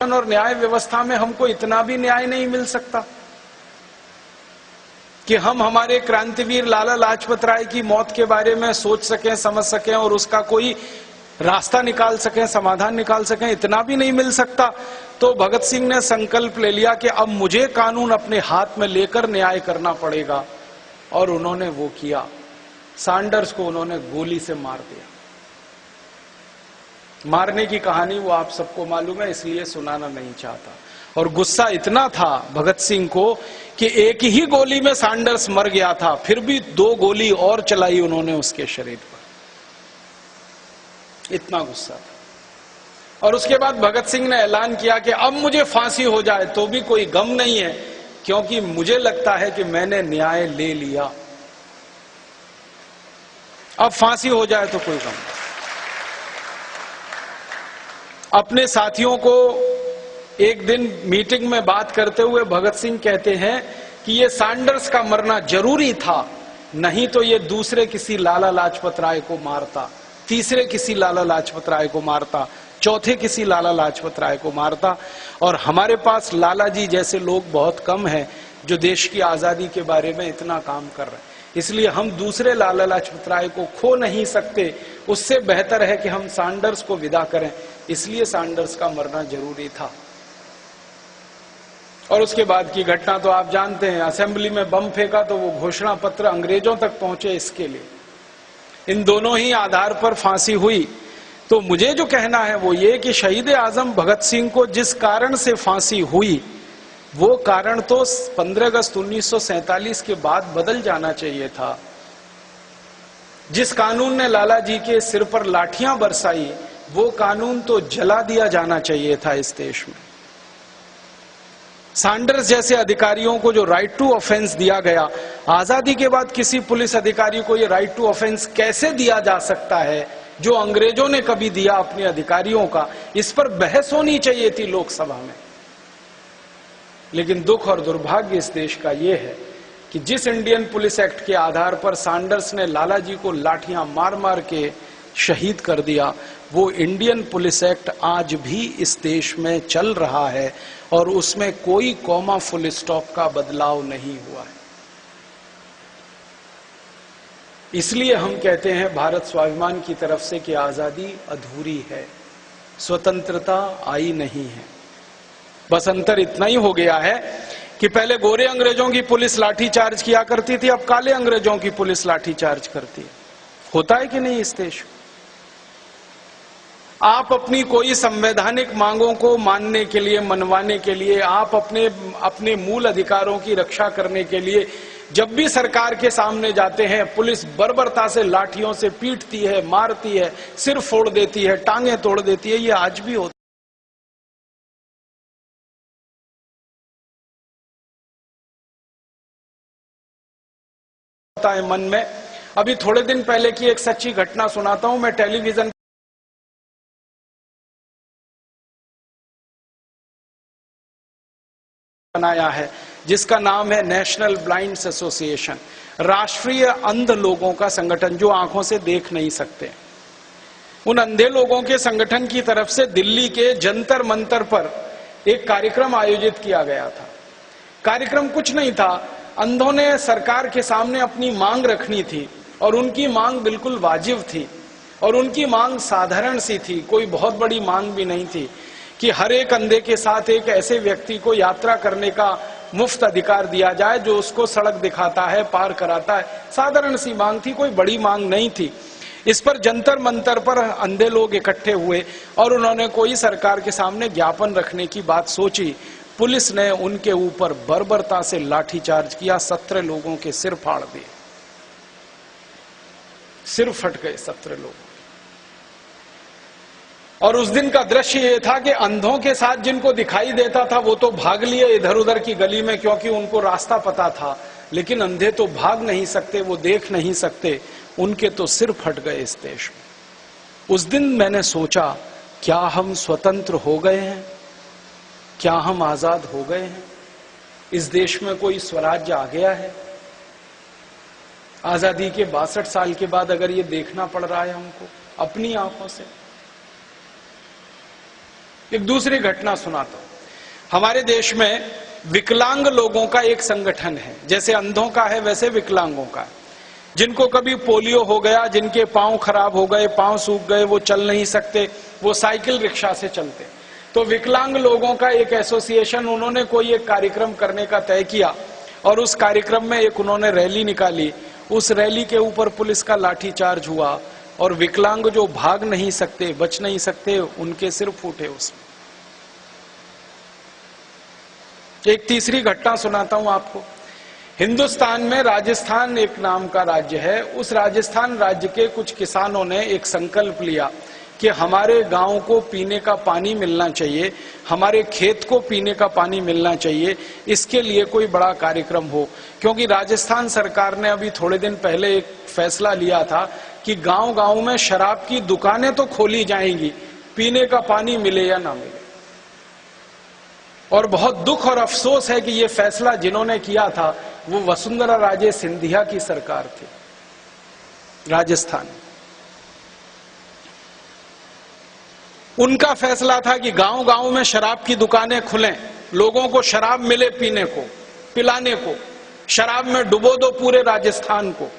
और न्याय व्यवस्था में हमको इतना भी न्याय नहीं मिल सकता कि हम हमारे क्रांतिवीर लाला लाजपत राय की मौत के बारे में सोच सकें, समझ सकें और उसका कोई रास्ता निकाल सकें, समाधान निकाल सकें, इतना भी नहीं मिल सकता। तो भगत सिंह ने संकल्प ले लिया कि अब मुझे कानून अपने हाथ में लेकर न्याय करना पड़ेगा, और उन्होंने वो किया। सैंडर्स को उन्होंने गोली से मार दिया। मारने की कहानी वो आप सबको मालूम है, इसलिए सुनाना नहीं चाहता। और गुस्सा इतना था भगत सिंह को कि एक ही गोली में सैंडर्स मर गया था, फिर भी 2 गोली और चलाई उन्होंने उसके शरीर पर। इतना गुस्सा था। और उसके बाद भगत सिंह ने ऐलान किया कि अब मुझे फांसी हो जाए तो भी कोई गम नहीं है, क्योंकि मुझे लगता है कि मैंने न्याय ले लिया। अब फांसी हो जाए तो कोई गम नहीं। अपने साथियों को एक दिन मीटिंग में बात करते हुए भगत सिंह कहते हैं कि ये सैंडर्स का मरना जरूरी था, नहीं तो ये दूसरे किसी लाला लाजपत राय को मारता, तीसरे किसी लाला लाजपत राय को मारता, चौथे किसी लाला लाजपत राय को मारता। और हमारे पास लाला जी जैसे लोग बहुत कम हैं जो देश की आजादी के बारे में इतना काम कर रहे हैं, इसलिए हम दूसरे लाला लाजपत राय को खो नहीं सकते। उससे बेहतर है कि हम सैंडर्स को विदा करें, इसलिए सैंडर्स का मरना जरूरी था। और उसके बाद की घटना तो आप जानते हैं, असेंबली में बम फेंका तो वो घोषणा पत्र अंग्रेजों तक पहुंचे इसके लिए। इन दोनों ही आधार पर फांसी हुई। तो मुझे जो कहना है वो ये कि शहीद आजम भगत सिंह को जिस कारण से फांसी हुई, वो कारण तो 15 अगस्त 1947 के बाद बदल जाना चाहिए था। जिस कानून ने लाला जी के सिर पर लाठियां बरसाई, वो कानून तो जला दिया जाना चाहिए था इस देश में। सैंडर्स जैसे अधिकारियों को जो राइट टू ऑफेंस दिया गया, आजादी के बाद किसी पुलिस अधिकारी को ये राइट टू ऑफेंस कैसे दिया जा सकता है जो अंग्रेजों ने कभी दिया अपने अधिकारियों का, इस पर बहस होनी चाहिए थी लोकसभा में। लेकिन दुख और दुर्भाग्य इस देश का यह है कि जिस इंडियन पुलिस एक्ट के आधार पर सैंडर्स ने लाला जी को लाठियां मार मार के शहीद कर दिया, वो इंडियन पुलिस एक्ट आज भी इस देश में चल रहा है और उसमें कोई कॉमा फुल स्टॉप का बदलाव नहीं हुआ है। इसलिए हम कहते हैं भारत स्वाभिमान की तरफ से कि आजादी अधूरी है, स्वतंत्रता आई नहीं है। बस अंतर इतना ही हो गया है कि पहले गोरे अंग्रेजों की पुलिस लाठी चार्ज किया करती थी, अब काले अंग्रेजों की पुलिस लाठी चार्ज करती है। होता है कि नहीं इस देश में? आप अपनी कोई संवैधानिक मांगों को मानने के लिए, मनवाने के लिए, आप अपने मूल अधिकारों की रक्षा करने के लिए जब भी सरकार के सामने जाते हैं, पुलिस बर्बरता से लाठियों से पीटती है, मारती है, सिर फोड़ देती है, टांगें तोड़ देती है। ये आज भी होता है मन में। अभी थोड़े दिन पहले की एक सच्ची घटना सुनाता हूं। मैं टेलीविजन बनाया है जिसका नाम है नेशनल ब्लाइंड्स एसोसिएशन, राष्ट्रीय अंध लोगों का संगठन जो आंखों से देख नहीं सकते। उन अंधे लोगों के संगठन की तरफ से दिल्ली के जंतर मंतर पर एक कार्यक्रम आयोजित किया गया था। कार्यक्रम कुछ नहीं था, अंधों ने सरकार के सामने अपनी मांग रखनी थी और उनकी मांग बिल्कुल वाजिब थी और उनकी मांग साधारण सी थी, कोई बहुत बड़ी मांग भी नहीं थी कि हर एक अंधे के साथ एक ऐसे व्यक्ति को यात्रा करने का मुफ्त अधिकार दिया जाए जो उसको सड़क दिखाता है, पार कराता है। साधारण सी मांग थी, कोई बड़ी मांग नहीं थी। इस पर जंतर मंतर पर अंधे लोग इकट्ठे हुए और उन्होंने कोई सरकार के सामने ज्ञापन रखने की बात सोची। पुलिस ने उनके ऊपर बर्बरता से लाठीचार्ज किया, 17 लोगों के सिर फाड़ दिए, सिर फट गए 17 लोग। और उस दिन का दृश्य ये था कि अंधों के साथ जिनको दिखाई देता था वो तो भाग लिए इधर उधर की गली में, क्योंकि उनको रास्ता पता था। लेकिन अंधे तो भाग नहीं सकते, वो देख नहीं सकते, उनके तो सिर फट गए इस देश में। उस दिन मैंने सोचा, क्या हम स्वतंत्र हो गए हैं? क्या हम आजाद हो गए हैं? इस देश में कोई स्वराज्य आ गया है? आजादी के 62 साल के बाद अगर ये देखना पड़ रहा है हमको अपनी आंखों से, एक दूसरी घटना सुनाता हूं। हमारे देश में विकलांग लोगों का एक संगठन है, जैसे अंधों का है वैसे विकलांगों का, जिनको कभी पोलियो हो गया, जिनके पांव खराब हो गए, पांव सूख गए, वो चल नहीं सकते, वो साइकिल रिक्शा से चलते। तो विकलांग लोगों का एक एसोसिएशन, उन्होंने कोई एक कार्यक्रम करने का तय किया और उस कार्यक्रम में एक उन्होंने रैली निकाली। उस रैली के ऊपर पुलिस का लाठीचार्ज हुआ और विकलांग जो भाग नहीं सकते, बच नहीं सकते, उनके सिर फूटे उसमें। एक तीसरी घटना सुनाता हूं आपको। हिंदुस्तान में राजस्थान एक नाम का राज्य है। उस राजस्थान राज्य के कुछ किसानों ने एक संकल्प लिया कि हमारे गांव को पीने का पानी मिलना चाहिए, हमारे खेत को पीने का पानी मिलना चाहिए, इसके लिए कोई बड़ा कार्यक्रम हो। क्योंकि राजस्थान सरकार ने अभी थोड़े दिन पहले एक फैसला लिया था कि गांव-गांव में शराब की दुकानें तो खोली जाएंगी, पीने का पानी मिले या ना मिले। और बहुत दुख और अफसोस है कि ये फैसला जिन्होंने किया था वो वसुंधरा राजे सिंधिया की सरकार थी राजस्थान। उनका फैसला था कि गांव-गांव में शराब की दुकानें खुलें, लोगों को शराब मिले पीने को, पिलाने को, शराब में डुबो दो पूरे राजस्थान को।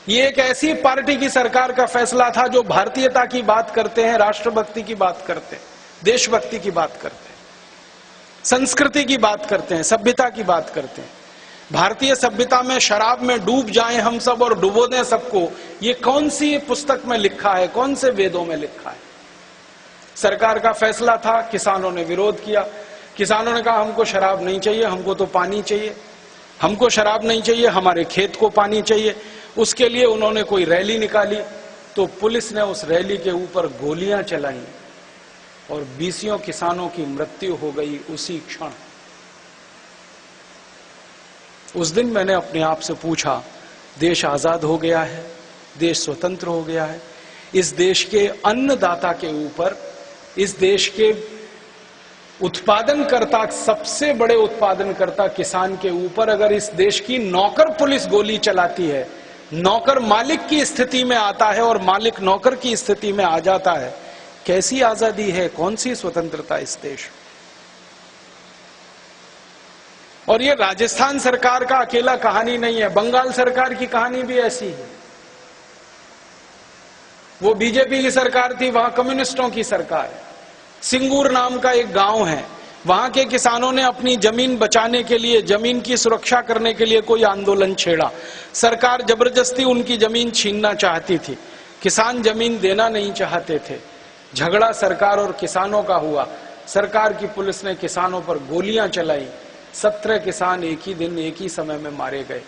ये एक ऐसी पार्टी की सरकार का फैसला था जो भारतीयता की बात करते हैं, राष्ट्रभक्ति की बात करते हैं, देशभक्ति की बात करते हैं, संस्कृति की बात करते हैं, सभ्यता की बात करते हैं। भारतीय सभ्यता में शराब में डूब जाएं हम सब और डुबो दें सबको, ये कौन सी पुस्तक में लिखा है, कौन से वेदों में लिखा है? सरकार का फैसला था, किसानों ने विरोध किया। किसानों ने कहा हमको शराब नहीं चाहिए, हमको तो पानी चाहिए, हमको शराब नहीं चाहिए, हमारे खेत को पानी चाहिए। उसके लिए उन्होंने कोई रैली निकाली, तो पुलिस ने उस रैली के ऊपर गोलियां चलाई और 20 किसानों की मृत्यु हो गई उसी क्षण। उस दिन मैंने अपने आप से पूछा, देश आजाद हो गया है, देश स्वतंत्र हो गया है, इस देश के अन्नदाता के ऊपर, इस देश के उत्पादनकर्ता, सबसे बड़े उत्पादनकर्ता किसान के ऊपर अगर इस देश की नौकर पुलिस गोली चलाती है, नौकर मालिक की स्थिति में आता है और मालिक नौकर की स्थिति में आ जाता है, कैसी आजादी है, कौन सी स्वतंत्रता इस देश? और ये राजस्थान सरकार का अकेला कहानी नहीं है, बंगाल सरकार की कहानी भी ऐसी है। वो बीजेपी की सरकार थी, वहां कम्युनिस्टों की सरकार है। सिंगूर नाम का एक गांव है, वहां के किसानों ने अपनी जमीन बचाने के लिए, जमीन की सुरक्षा करने के लिए कोई आंदोलन छेड़ा। सरकार जबरदस्ती उनकी जमीन छीनना चाहती थी, किसान जमीन देना नहीं चाहते थे। झगड़ा सरकार और किसानों का हुआ, सरकार की पुलिस ने किसानों पर गोलियां चलाई, 17 किसान एक ही दिन एक ही समय में मारे गए।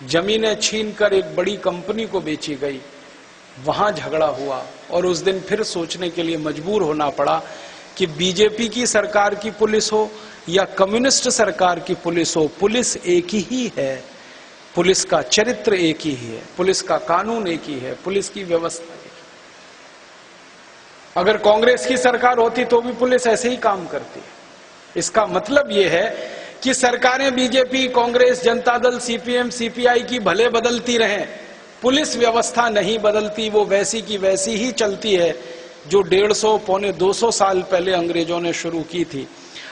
जमीनें छीनकर एक बड़ी कंपनी को बेची गई, वहां झगड़ा हुआ और उस दिन फिर सोचने के लिए मजबूर होना पड़ा कि बीजेपी की सरकार की पुलिस हो या कम्युनिस्ट सरकार की पुलिस हो, पुलिस एक ही है, पुलिस का चरित्र एक ही है, पुलिस का कानून एक ही है, पुलिस की व्यवस्था एक ही। अगर कांग्रेस की सरकार होती तो भी पुलिस ऐसे ही काम करती है। इसका मतलब यह है कि सरकारें BJP, Congress, Janata Dal, CPM, CPI की भले बदलती रहें, पुलिस व्यवस्था नहीं बदलती, वो वैसी की वैसी ही चलती है जो 150 पौने 200 साल पहले अंग्रेजों ने शुरू की थी।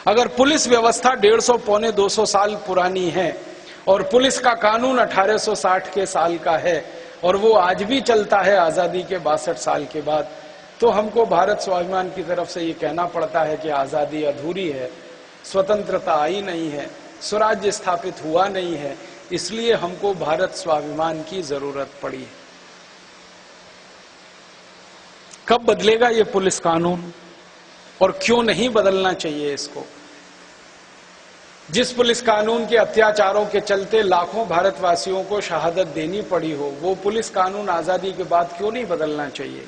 अगर पुलिस व्यवस्था 150 पौने 200 साल पुरानी है और पुलिस का कानून 1860 के साल का है और वो आज भी चलता है आजादी के 62 साल के बाद, तो हमको भारत स्वाभिमान की तरफ से ये कहना पड़ता है कि आजादी अधूरी है, स्वतंत्रता आई नहीं है, स्वराज्य स्थापित हुआ नहीं है, इसलिए हमको भारत स्वाभिमान की जरूरत पड़ी है। कब बदलेगा ये पुलिस कानून और क्यों नहीं बदलना चाहिए इसको? जिस पुलिस कानून के अत्याचारों के चलते लाखों भारतवासियों को शहादत देनी पड़ी हो, वो पुलिस कानून आजादी के बाद क्यों नहीं बदलना चाहिए?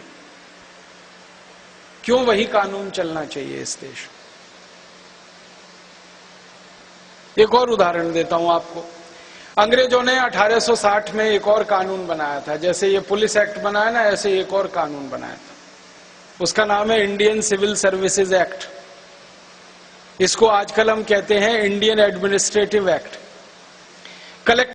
क्यों वही कानून चलना चाहिए इस देश? एक और उदाहरण देता हूं आपको। अंग्रेजों ने 1860 में एक और कानून बनाया था, जैसे ये पुलिस एक्ट बनाया ना, ऐसे एक और कानून बनाया था। उसका नाम है इंडियन सिविल सर्विसेज एक्ट। इसको आजकल हम कहते हैं इंडियन एडमिनिस्ट्रेटिव एक्ट। कलेक्टर